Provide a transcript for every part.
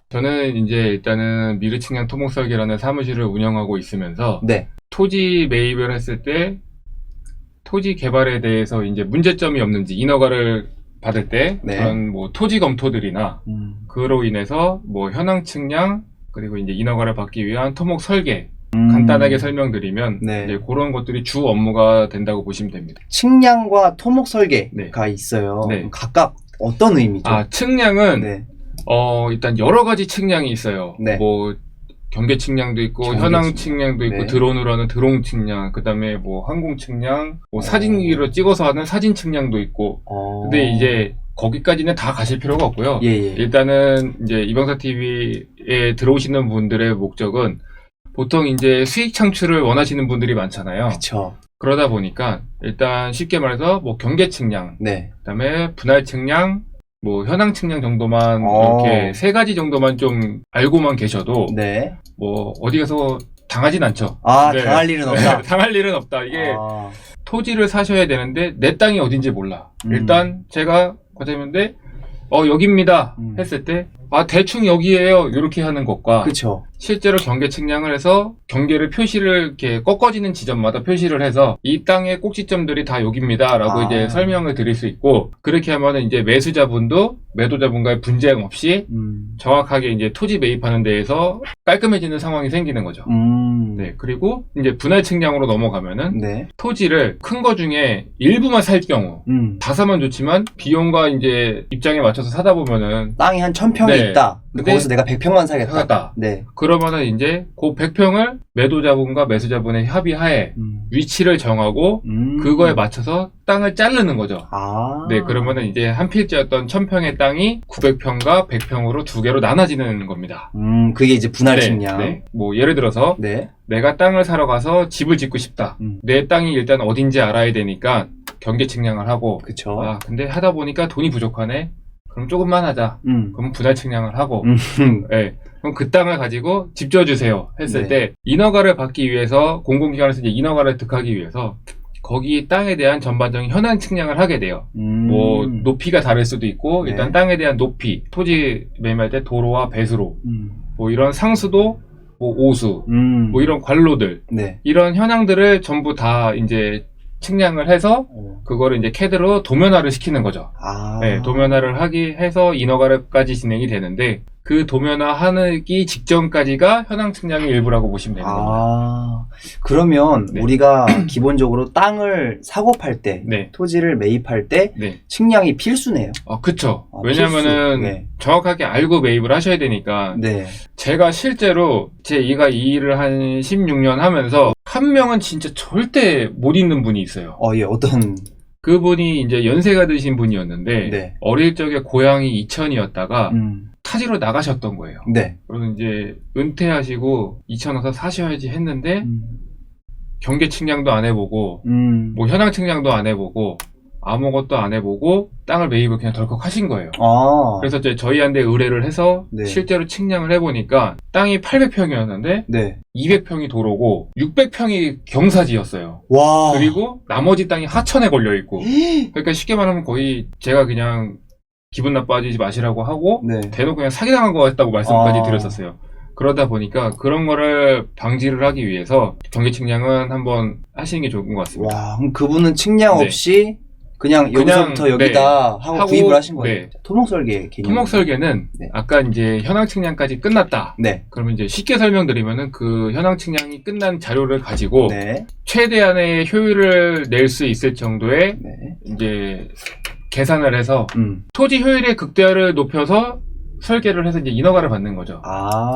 저는 이제 일단은 미르측량 토목설계라는 사무실을 운영하고 있으면서 네. 토지 매입을 했을 때 토지 개발에 대해서 이제 문제점이 없는지 인허가를 받을 때 네. 그런 뭐 토지 검토들이나 그로 인해서 뭐 현황 측량 그리고 이제 인허가를 받기 위한 토목 설계 간단하게 설명드리면 네. 이제 그런 것들이 주 업무가 된다고 보시면 됩니다. 측량과 토목 설계가 네. 있어요. 네. 각각 어떤 의미죠? 측량은 네. 일단 여러 가지 측량이 있어요. 네. 뭐 경계 측량도 있고 경계 현황 측량. 측량도 있고 네. 드론으로 하는 드론 측량, 그다음에 뭐 항공 측량, 뭐 사진기로 찍어서 하는 사진 측량도 있고. 근데 이제 거기까지는 다 가실 필요가 없고요. 예. 일단은 이제 이병사 TV에 들어오시는 분들의 목적은 보통 이제 수익 창출을 원하시는 분들이 많잖아요. 그렇죠. 그러다 보니까 일단 쉽게 말해서 뭐 경계 측량, 네. 그다음에 분할 측량, 뭐 현황 측량 정도만 이렇게 세 가지 정도만 좀 알고만 계셔도 네. 뭐 어디 가서 당하진 않죠. 네. 당할 일은 없다. 당할 일은 없다. 이게 토지를 사셔야 되는데 내 땅이 어딘지 몰라. 일단 제가 거제면데 여기입니다 했을 때 대충 여기에요 이렇게 하는 것과 그렇죠. 실제로 경계 측량을 해서 경계를 표시를 이렇게 꺾어지는 지점마다 표시를 해서 이 땅의 꼭지점들이 다 여기입니다 라고 이제 설명을 드릴 수 있고, 그렇게 하면은 이제 매수자분도 매도자분과의 분쟁 없이 정확하게 이제 토지 매입하는 데에서 깔끔해지는 상황이 생기는 거죠. 네. 그리고 이제 분할 측량으로 넘어가면은 네. 토지를 큰 거 중에 일부만 살 경우 다 사면 좋지만 비용과 이제 입장에 맞춰서 사다 보면은 땅이 한 1000평이 네. 있다. 근데 거기서 내가 100평만 사겠다. 사겠다. 네. 그러면은 이제 그 100평을 매도자분과 매수자분의 협의하에 위치를 정하고 그거에 맞춰서 땅을 자르는 거죠. 네, 그러면은 이제 한 필지였던 1000평의 땅이 900평과 100평으로 두 개로 나눠지는 겁니다. 그게 이제 분할 측량. 네. 뭐 예를 들어서 네. 내가 땅을 사러 가서 집을 짓고 싶다. 내 땅이 일단 어딘지 알아야 되니까 경계 측량을 하고. 그쵸. 근데 하다 보니까 돈이 부족하네. 그럼 조금만 하자. 그럼 분할 측량을 하고. 네. 그럼 그 땅을 가지고 집 지어주세요 했을 네. 때 인허가를 받기 위해서 공공기관에서 이제 인허가를 득하기 위해서 거기 땅에 대한 전반적인 현황 측량을 하게 돼요. 뭐 높이가 다를 수도 있고 일단 땅에 대한 높이, 토지 매매할 때 도로와 배수로, 뭐 이런 상수도, 뭐 오수, 뭐 이런 관로들, 네. 이런 현황들을 전부 다 이제 측량을 해서 그거를 이제 CAD로 도면화를 시키는 거죠. 네, 도면화를 해서 인허가까지 진행이 되는데 그 도면화 하기 직전까지가 현황 측량의 일부라고 보시면 되는 겁니다. 그러면 네. 우리가 기본적으로 땅을 사고 팔 때, 네. 토지를 매입할 때 네. 측량이 필수네요. 그쵸. 왜냐면은 네. 정확하게 알고 매입을 하셔야 되니까. 네. 제가 실제로 제가 이 일을 한 16년 하면서 한 명은 진짜 절대 못 잊는 분이 있어요. 예, 어떤? 그분이 이제 연세가 드신 분이었는데 네. 어릴 적에 고향이 이천이었다가 타지로 나가셨던 거예요. 네. 그래서 이제 은퇴하시고 이천 와서 사셔야지 했는데 경계 측량도 안 해보고 뭐 현황 측량도 안 해보고 아무것도 안 해보고 땅을 매입을 그냥 덜컥 하신 거예요. 그래서 이제 저희한테 의뢰를 해서 네. 실제로 측량을 해보니까 땅이 800평이었는데 네. 200평이 도로고 600평이 경사지였어요. 와. 그리고 나머지 땅이 하천에 걸려있고. 그러니까 쉽게 말하면 거의 제가 그냥 기분 나빠지지 마시라고 하고 네. 대놓고 그냥 사기당한 것 같다고 말씀까지 드렸었어요. 그러다 보니까 그런 거를 방지를 하기 위해서 경계 측량은 한번 하시는 게 좋은 것 같습니다. 와, 그럼 그분은 측량 네. 없이 그냥 여기서부터 여기다 하고 구입을 하신 거예요. 네. 토목설계 개념. 토목설계는 네. 아까 이제 현황 측량까지 끝났다. 네. 그러면 이제 쉽게 설명드리면은 그 현황 측량이 끝난 자료를 가지고 네. 최대한의 효율을 낼 수 있을 정도의 네. 이제 계산을 해서 토지 효율의 극대화를 높여서 설계를 해서 이제 인허가를 받는 거죠.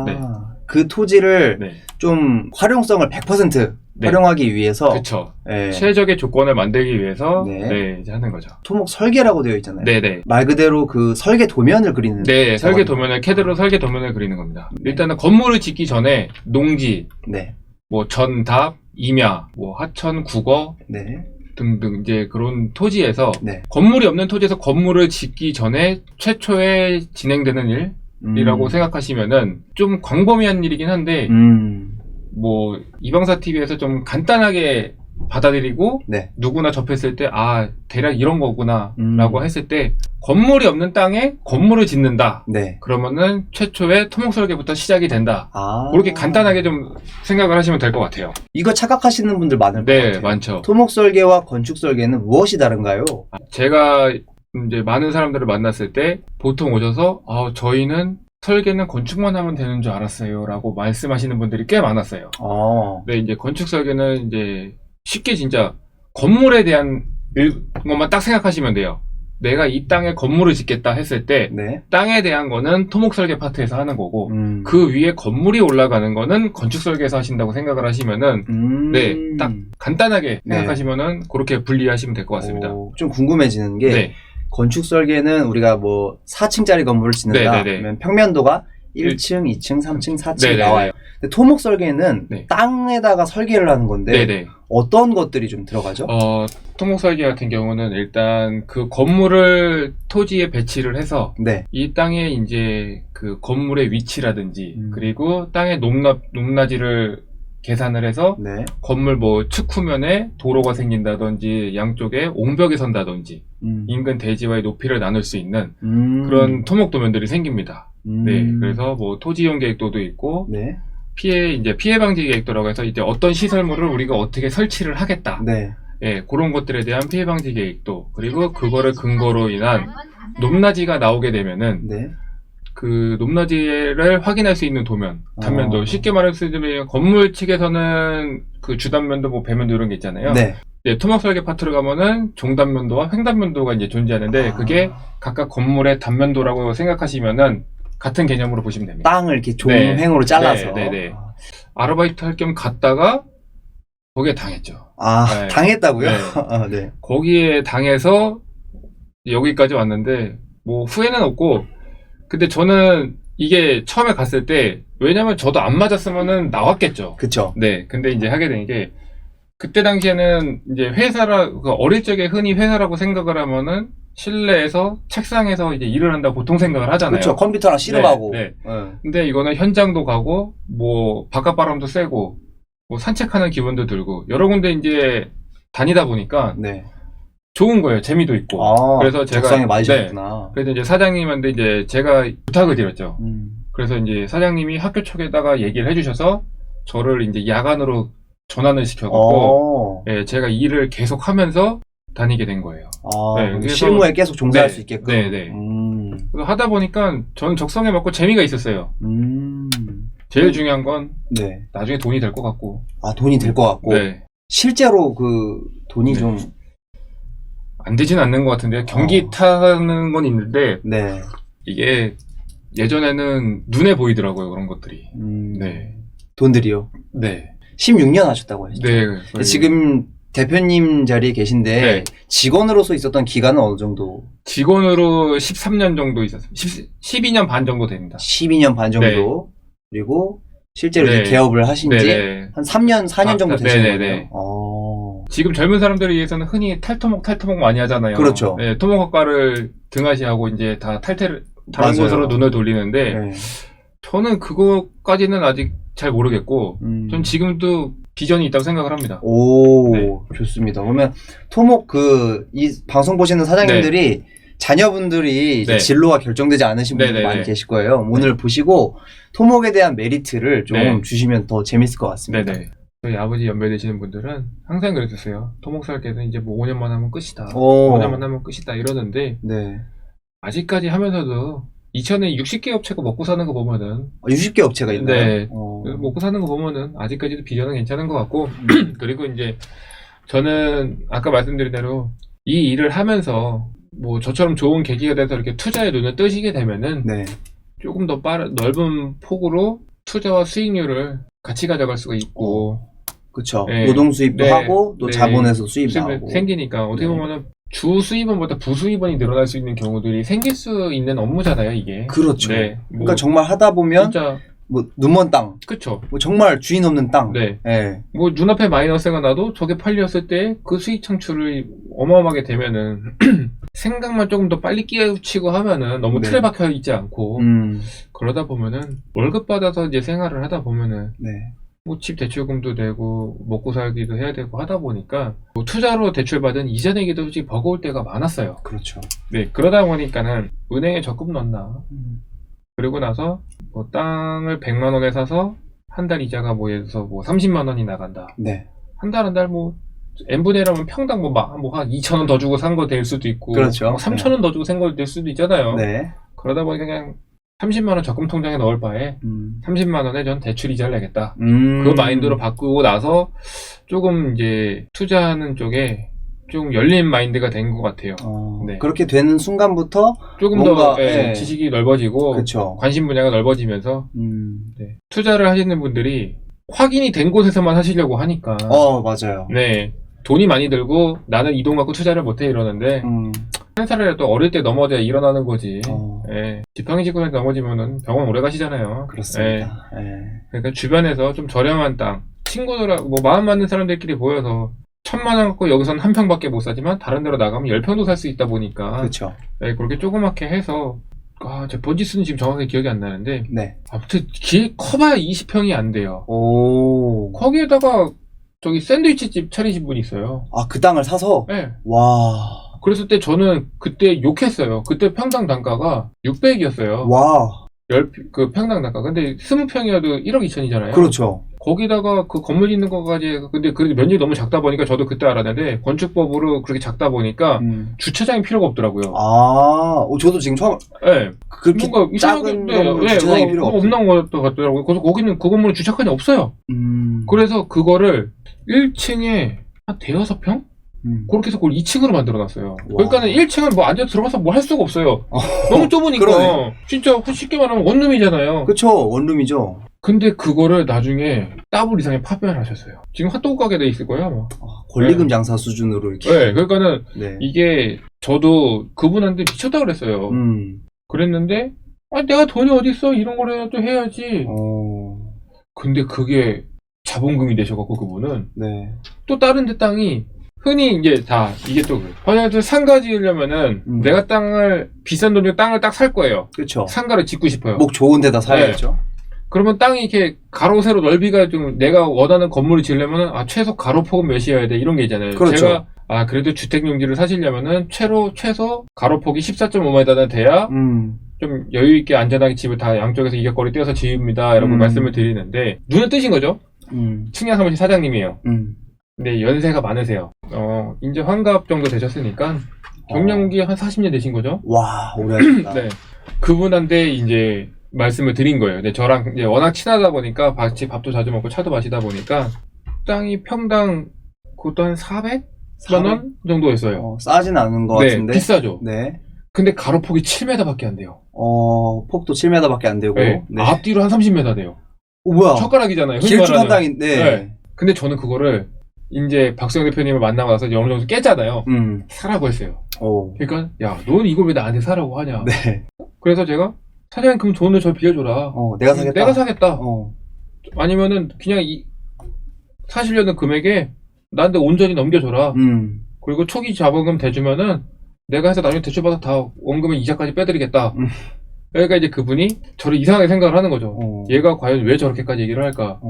네. 그 토지를 네. 좀 활용성을 100% 네. 활용하기 위해서 그렇죠. 네. 최적의 조건을 만들기 위해서 네. 이제 하는 거죠. 토목 설계라고 되어 있잖아요. 네네. 말 그대로 그 설계 도면을 그리는. 네, 설계 도면을 CAD로 설계 도면을 그리는 겁니다. 일단은 건물을 짓기 전에 농지, 네. 뭐 전답, 임야, 뭐 하천, 국어 네. 등등 이제 그런 토지에서 네. 건물이 없는 토지에서 건물을 짓기 전에 최초에 진행되는 일이라고 생각하시면은 좀 광범위한 일이긴 한데 뭐 이병사 TV에서 좀 간단하게 받아들이고 네. 누구나 접했을 때 아 대략 이런 거구나 라고 음. 했을 때 건물이 없는 땅에 건물을 짓는다. 네. 그러면은 최초의 토목설계부터 시작이 된다. 아. 그렇게 간단하게 좀 생각을 하시면 될 것 같아요. 이거 착각하시는 분들 많을 것 네, 같아요. 많죠. 토목 설계와 건축 설계는 무엇이 다른가요? 제가 이제 많은 사람들을 만났을 때 보통 오셔서 저희는 설계는 건축만 하면 되는 줄 알았어요 라고 말씀하시는 분들이 꽤 많았어요. 근데 이제 건축 설계는 이제 쉽게 진짜 건물에 대한 것만 딱 생각하시면 돼요. 내가 이 땅에 건물을 짓겠다 했을 때 네. 땅에 대한 거는 토목 설계 파트에서 하는 거고 음. 그 위에 건물이 올라가는 거는 건축 설계에서 하신다고 생각을 하시면은 네, 딱 간단하게 네. 생각하시면은 그렇게 분리하시면 될 것 같습니다. 좀 궁금해지는 게 네. 건축 설계는 우리가 뭐 4층짜리 건물을 짓는다. 네네네. 그러면 평면도가 1층, 2층, 3층, 4층 네네네. 나와요. 근데 토목 설계는 네. 땅에다가 설계를 하는 건데 네네. 어떤 것들이 좀 들어가죠? 토목 설계 같은 경우는 일단 그 건물을 토지에 배치를 해서 네. 이 땅에 이제 그 건물의 위치라든지 그리고 땅의 높낮이를 계산을 해서 네. 건물 뭐 측후면에 도로가 생긴다든지 양쪽에 옹벽이 선다든지 인근 대지와의 높이를 나눌 수 있는 그런 토목 도면들이 생깁니다. 네, 그래서 뭐 토지 이용 계획도도 있고 네. 피해 방지 계획도라고 해서 이제 어떤 시설물을 우리가 어떻게 설치를 하겠다. 네. 예, 그런 것들에 대한 피해 방지 계획도 그리고 그거를 근거로 인한 높낮이가 나오게 되면은 네. 그 높낮이를 확인할 수 있는 도면, 단면도 쉽게 말해서 건물 측에서는 그 주단면도 뭐 배면도 이런 게 있잖아요. 네. 네, 토목 설계 파트로 가면은 종단면도와 횡단면도가 이제 존재하는데 그게 각각 건물의 단면도라고 생각하시면은 같은 개념으로 보시면 됩니다. 땅을 이렇게 종횡으로 잘라서. 네. 아르바이트 할 겸 갔다가 거기에 당했죠. 네. 당했다고요? 네. 네. 거기에 당해서 여기까지 왔는데 뭐 후회는 없고 근데 저는 이게 처음에 갔을 때 왜냐면 저도 안 맞았으면은 나왔겠죠. 그쵸. 네. 근데 이제 하게 된 게 그때 당시에는 이제 어릴 적에 흔히 회사라고 생각을 하면은 실내에서 책상에서 이제 일을 한다고 보통 생각을 하잖아요. 그렇죠. 컴퓨터랑 씨름하고. 네. 근데 이거는 현장도 가고 뭐 바깥바람도 쐬고 뭐 산책하는 기분도 들고 여러 군데 이제 다니다 보니까 네. 좋은 거예요. 재미도 있고. 그래서 제가 적성에 맞으셨구나. 그래서 이제 사장님한테 이제 제가 부탁을 드렸죠. 그래서 이제 사장님이 학교 쪽에다가 얘기를 해주셔서 저를 이제 야간으로 전환을 시켜갖고 예, 제가 일을 계속 하면서 다니게 된 거예요. 네, 그래서 실무에 계속 종사할 네, 수 있게끔. 네. 그래서 하다 보니까 저는 적성에 맞고 재미가 있었어요. 제일 중요한 건 네. 나중에 돈이 될 것 같고. 돈이 될 것 같고. 네. 실제로 그 돈이 네. 좀 안 되지는 않는 것 같은데 경기 타는 건 있는데 네. 이게 예전에는 눈에 보이더라고요 그런 것들이. 네. 돈들이요. 네. 16년 하셨다고 하셨죠. 네. 근데 지금 대표님 자리에 계신데 네. 직원으로서 있었던 기간은 어느 정도? 직원으로 13년 정도 있었어요. 12년 반 정도 됩니다. 12년 반 정도. 그리고 실제로 네. 이제 개업을 하신 지 네네. 한 3년, 4년 정도 되신 네네네. 거예요. 지금 젊은 사람들에 의해서는 흔히 탈토목 많이 하잖아요. 그렇죠. 네, 토목학과를 등하시하고 이제 다 다른 맞아요. 곳으로 눈을 돌리는데 네. 저는 그거까지는 아직 잘 모르겠고 전 지금도 비전이 있다고 생각을 합니다. 오, 네. 좋습니다. 그러면 토목 이 방송 보시는 사장님들이 자녀분들이 이제 네. 진로가 결정되지 않으신 분들 네네네. 많이 계실 거예요. 오늘 보시고 토목에 대한 메리트를 좀 네. 주시면 더 재밌을 것 같습니다. 네네. 저희 아버지 연배되시는 분들은 항상 그랬었어요. 토목 살게는 이제 뭐 5년만 하면 끝이다. 오. 5년만 하면 끝이다 이러는데 네. 아직까지 하면서도 2000에 60개 업체가 먹고 사는 거 보면은 60개 업체가 있나요? 네. 먹고 사는 거 보면은 아직까지도 비전은 괜찮은 것 같고 그리고 이제 저는 아까 말씀드린 대로 이 일을 하면서 뭐 저처럼 좋은 계기가 돼서 이렇게 투자에 눈을 뜨시게 되면은 네. 조금 더 넓은 폭으로 투자와 수익률을 같이 가져갈 수가 있고 그쵸. 네. 노동 수입도 네. 하고 또 네. 자본에서 수입 수입이 나오고. 생기니까 어떻게 네. 보면은 주 수입원보다 부수입원이 늘어날 수 있는 경우들이 생길 수 있는 업무잖아요, 이게. 그렇죠. 네. 그러니까 정말 하다 보면 진짜 뭐 눈먼 땅, 그쵸. 뭐 정말 주인 없는 땅. 네. 네. 뭐 눈앞에 마이너스가 나도 저게 팔렸을 때 그 수익 창출이 어마어마하게 되면은 생각만 조금 더 빨리 끼우치고 하면은 너무 네. 틀에 박혀 있지 않고 그러다 보면은 월급 받아서 이제 생활을 하다 보면은 네. 뭐 집 대출금도 내고 먹고 살기도 해야 되고 하다 보니까 뭐 투자로 대출받은 이자 내기도 솔직히 버거울 때가 많았어요. 그렇죠. 네, 그러다 보니까는 은행에 적금 넣나. 그리고 나서 뭐 땅을 100만 원에 사서 한 달 이자가 뭐 예를 들어서 뭐 30만 원이 나간다. 네. 한 달 뭐 n분의 1하면 평당 한 2천 원 더 주고 산 거 될 수도 있고 그렇죠. 3천 원 더 주고 산 거 될 수도 있잖아요. 네. 그러다 보니까 그냥 30만 원 적금 통장에 넣을 바에 30만 원에 전 대출 이자를 내겠다. 그 마인드로 바꾸고 나서 조금 이제 투자하는 쪽에 좀 열린 마인드가 된 것 같아요. 네. 그렇게 되는 순간부터 조금 뭔가, 더 예. 지식이 넓어지고 그렇죠. 관심 분야가 넓어지면서 네. 투자를 하시는 분들이 확인이 된 곳에서만 하시려고 하니까 맞아요. 네. 돈이 많이 들고 나는 이 돈 갖고 투자를 못해 이러는데 한 살이라도 어릴 때 넘어져야 일어나는 거지. 예. 지팡이 짚고 넘어지면은 병원 오래 가시잖아요. 그렇습니다. 예. 그러니까 주변에서 좀 저렴한 땅, 친구들하고 뭐 마음 맞는 사람들끼리 모여서 1,000만 원 갖고 여기서는 한 평밖에 못 사지만 다른 데로 나가면 10평도 살 수 있다 보니까 그렇죠. 예, 그렇게 조그맣게 해서 제 번지수는 지금 정확하게 기억이 안 나는데 네. 아무튼 커봐야 20평이 안 돼요. 오. 거기에다가 저기 샌드위치집 차리신 분이 있어요. 그 땅을 사서? 네. 와. 그랬을 때 저는 그때 욕했어요. 그때 평당 단가가 600이었어요. 와. 그 평당 단가. 근데 20평이어도 1억 2천이잖아요. 그렇죠. 거기다가 그 건물 짓는 거까지, 근데 그래도 면적이 너무 작다 보니까 저도 그때 알았는데, 건축법으로 그렇게 작다 보니까 주차장이 필요가 없더라고요. 저도 지금 처음, 네. 그렇게 뭔가 작은 이상하게, 건물 주차장이 필요가 없어요. 없는 것 같더라고요. 그래서 거기는 그 건물은 주차칸이 없어요. 그래서 그거를 1층에 한 대여섯 평? 그렇게 해서 그걸 2층으로 만들어놨어요. 그러니까는 1층은 뭐 앉아 들어가서 뭐 할 수가 없어요. 너무 좁으니까. 그러네. 진짜 쉽게 말하면 원룸이잖아요. 그쵸, 원룸이죠. 근데 그거를 나중에 더블 이상의 파편을 하셨어요. 지금 핫도그 가게 돼 있을 거예요, 아마. 권리금 장사 수준으로 이렇게. 네, 그러니까는 네. 이게 저도 그분한테 미쳤다 그랬어요. 그랬는데, 내가 돈이 어딨어? 이런 거라도 해야지. 근데 그게 자본금이 되셔갖고 그분은 네. 또 다른 데 땅이 흔히 이제 이게 또 만약에 상가 지으려면은 내가 비싼 돈으로 땅을 딱 살 거예요. 그쵸. 상가를 짓고 싶어요. 목 좋은 데다 사야겠죠. 그러면 땅이 이렇게 가로 세로 넓이가 좀 내가 원하는 건물을 지으려면은 최소 가로폭은 몇이어야 돼 이런 게 있잖아요. 그렇죠. 제가 그래도 주택용지를 사시려면은 최소 가로폭이 14.5m는 돼야 좀 여유 있게 안전하게 집을 다 양쪽에서 이격거리 떼어서 지읍니다라고 말씀을 드리는데 눈은 뜨신 거죠? 측량 사무실 사장님이에요. 근데 연세가 많으세요. 이제 환갑 정도 되셨으니까 경력이 한 40년 되신 거죠? 와, 오래 하셨다. 네. 그분한테 이제 말씀을 드린 거예요. 근데 저랑 이제 워낙 친하다 보니까 같이 밥도 자주 먹고 차도 마시다 보니까 땅이 평당 그것도 한 400만 원 정도였어요. 싸진 않은 것 네, 같은데. 비싸죠. 네. 근데 가로폭이 7m밖에 안 돼요. 폭도 7m밖에 안 되고. 네. 네. 앞뒤로 한 30m 돼요. 뭐야? 젓가락이잖아요. 흔히 길쭉한 말하는. 땅인데. 네. 근데 저는 그거를 이제 박수영 대표님을 만나고 나서 어느 정도 깼잖아요. 사라고 했어요. 그러니까 야, 넌 이걸 왜 나한테 사라고 하냐. 네. 그래서 제가 사장님 그럼 돈을 저 빌려줘라. 내가 사겠다. 아니면은 그냥 사시려는 금액에 나한테 온전히 넘겨줘라. 그리고 초기 자본금 대주면은 내가 해서 나중에 대출받아 다 원금의 이자까지 빼드리겠다. 그러니까 이제 그분이 저를 이상하게 생각을 하는 거죠. 얘가 과연 왜 저렇게까지 얘기를 할까.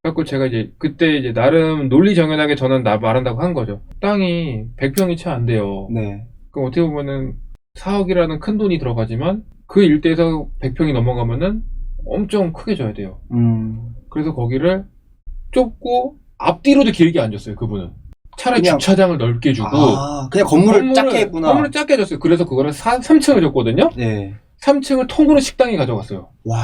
그래갖고 제가 이제 그때 이제 나름 논리정연하게 저는 말한다고 한 거죠. 땅이 100평이 채 안 돼요. 네. 그럼 어떻게 보면은 4억이라는 큰 돈이 들어가지만 그 일대에서 100평이 넘어가면은 엄청 크게 줘야 돼요. 그래서 거기를 좁고 앞뒤로도 길게 안 줬어요, 그분은. 차라리 그냥, 주차장을 넓게 주고. 그냥 건물을 작게 했구나. 건물을 작게 줬어요. 그래서 그거를 3층을 줬거든요? 네. 3층을 통으로 식당에 가져갔어요. 와.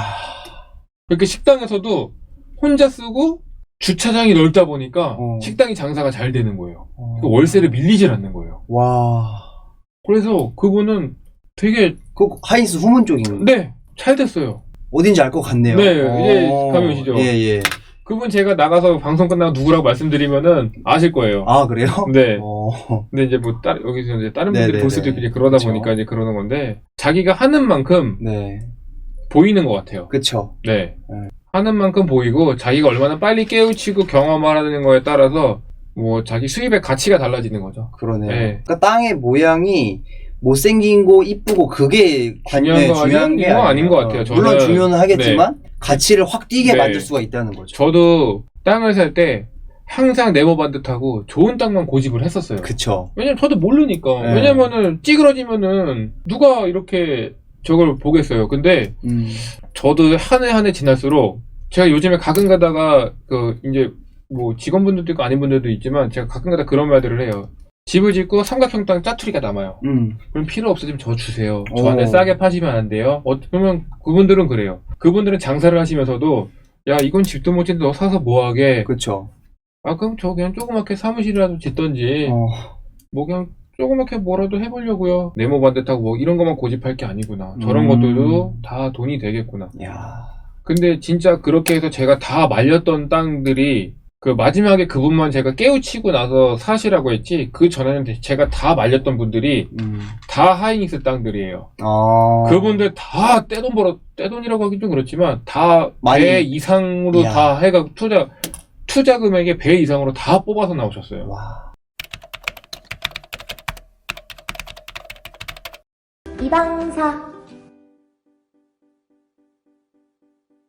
그렇게 식당에서도 혼자 쓰고 주차장이 넓다 보니까 식당이 장사가 잘 되는 거예요. 월세를 밀리질 않는 거예요. 와. 그래서 그분은 되게 하이스 후문 쪽인. 네, 잘 됐어요. 어딘지 알 것 같네요. 네, 이제 감이 오시죠. 예. 그분 제가 나가서 방송 끝나고 누구라고 말씀드리면은 아실 거예요. 그래요? 네. 근데 이제 뭐 여기서 이제 다른 분들이 볼 수도 있고 이제 그러다 그쵸. 보니까 이제 그러는 건데 자기가 하는 만큼 네. 보이는 것 같아요. 그쵸. 네. 하는 만큼 보이고 자기가 얼마나 빨리 깨우치고 경험하는 거에 따라서 뭐 자기 수입의 가치가 달라지는 거죠. 그러네요. 네. 그러니까 땅의 모양이 못생긴 거 이쁘고 그게 중요한 거 아닌 것 같아요. 저는. 물론 중요는 하겠지만 가치를 확 뛰게 네. 만들 수가 있다는 거죠. 저도 땅을 살 때 항상 네모 반듯하고 좋은 땅만 고집을 했었어요. 그쵸. 왜냐면 저도 모르니까. 네. 왜냐면은 찌그러지면은 누가 이렇게 저걸 보겠어요. 근데 저도 한 해 한 해 지날수록 제가 요즘에 가끔 가다가 그 이제 뭐 직원분들도 있고 아닌 분들도 있지만 제가 가끔 가다 그런 말들을 해요. 집을 짓고 삼각형 땅 짜투리가 남아요. 그럼 필요 없어지면 저 주세요. 저한테 오. 싸게 파시면 안 돼요. 그러면 그분들은 그래요. 그분들은 장사를 하시면서도 야 이건 집도 못 짓는데 너 사서 뭐하게. 그쵸. 아 그럼 저 그냥 조그맣게 사무실이라도 짓던지 뭐 그냥 조그맣게 뭐라도 해보려고요. 네모 반듯하고 뭐 이런 것만 고집할 게 아니구나. 저런 것들도 다 돈이 되겠구나. 야. 근데 진짜 그렇게 해서 제가 다 말렸던 땅들이 그 마지막에 그분만 제가 깨우치고 나서 사시라고 했지 그 전에는 제가 다 말렸던 분들이 다 하이닉스 땅들이에요. 그분들 다 떼돈이라고 하긴 좀 그렇지만 다 많이. 배 이상으로 이야. 다 해가 투자 금액의 배 이상으로 다 뽑아서 나오셨어요. 와. 이방사